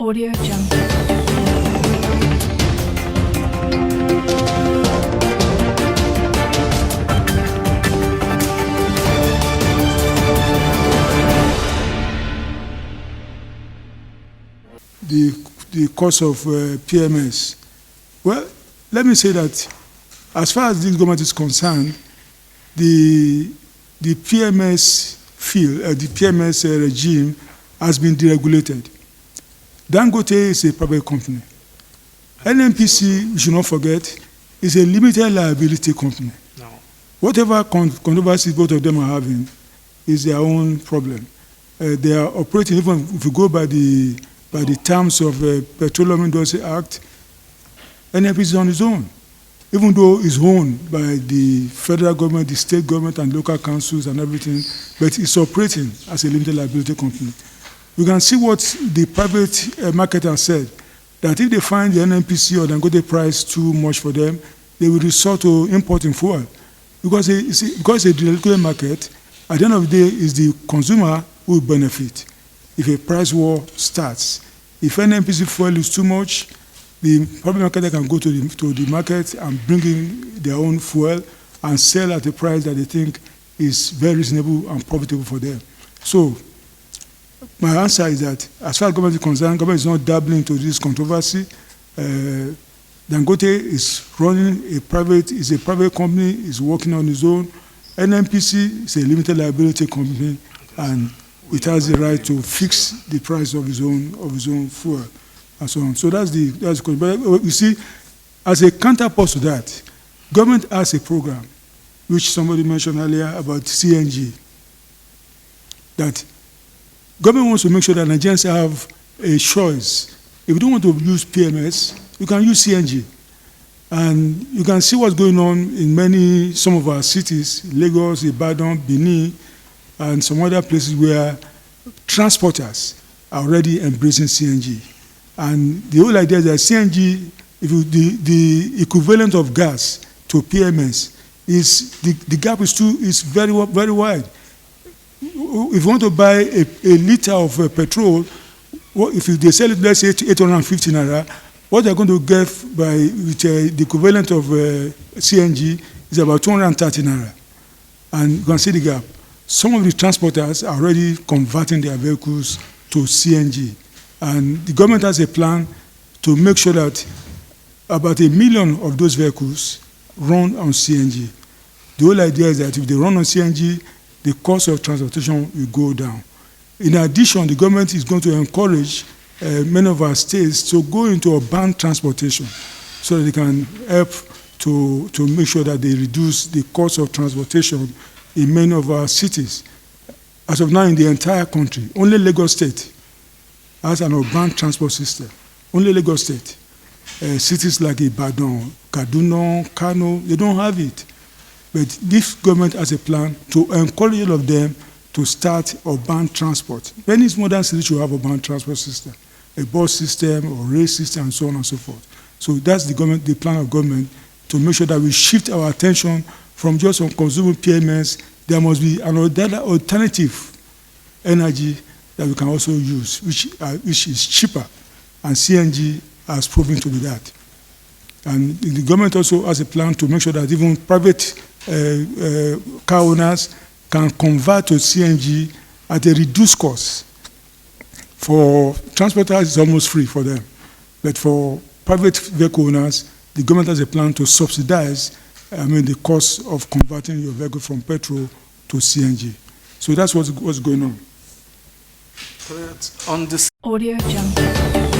Audio Jungle. The cost of PMS. Well, let me say that as far as this government is concerned, the PMS field, the PMS regime has been deregulated. Dangote is a private company. NNPC, we should not forget, is a limited liability company. No. Whatever controversies both of them are having is their own problem. They are operating, even if you go by the terms of the Petroleum Industry Act, NNPC is on its own, even though it's owned by the federal government, the state government, and local councils and everything, but it's operating as a limited liability company. You can see what the private market has said, that if they find the NNPC or Dangote price too much for them, they will resort to importing fuel. Because it's a deregulated market, at the end of the day, it's the consumer who will benefit if a price war starts. If NNPC fuel is too much, the public market can go to the market and bring in their own fuel and sell at a price that they think is very reasonable and profitable for them. So my answer is that as far as government is concerned, government is not dabbling into this controversy. Dangote is running a private company, is working on its own. NNPC is a limited liability company, and it has the right to fix the price of its own fuel and so on. So that's the but you see, as a counterpart to that, government has a program, which somebody mentioned earlier about CNG, that government wants to make sure that Nigerians have a choice. If you don't want to use PMS, you can use CNG. And you can see what's going on in some of our cities, Lagos, Ibadan, Benin, and some other places where transporters are already embracing CNG. And the whole idea is that CNG, the equivalent of gas to PMS, is the gap is very, very wide. If you want to buy a liter of petrol, if they sell it, let's say 850 naira, what they're going to get with the equivalent of CNG is about 230 naira. And you can see the gap. Some of the transporters are already converting their vehicles to CNG. And the government has a plan to make sure that about 1 million of those vehicles run on CNG. The whole idea is that if they run on CNG, the cost of transportation will go down. In addition, the government is going to encourage many of our states to go into urban transportation so that they can help to make sure that they reduce the cost of transportation in many of our cities. As of now, in the entire country, only Lagos State has an urban transport system. Only Lagos State. Cities like Ibadan, Kaduna, Kano, they don't have it. But this government has a plan to encourage all of them to start urban transport. Many modern cities should have urban transport system, a bus system or rail system, and so on and so forth. So that's the plan of government to make sure that we shift our attention from just on consuming PMS. There must be an alternative energy that we can also use, which is cheaper, and CNG has proven to be that. And the government also has a plan to make sure that even private car owners can convert to CNG at a reduced cost. For transporters, it's almost free for them. But for private vehicle owners, the government has a plan to subsidize the cost of converting your vehicle from petrol to CNG. So that's what's going on. On this Audio Jungle.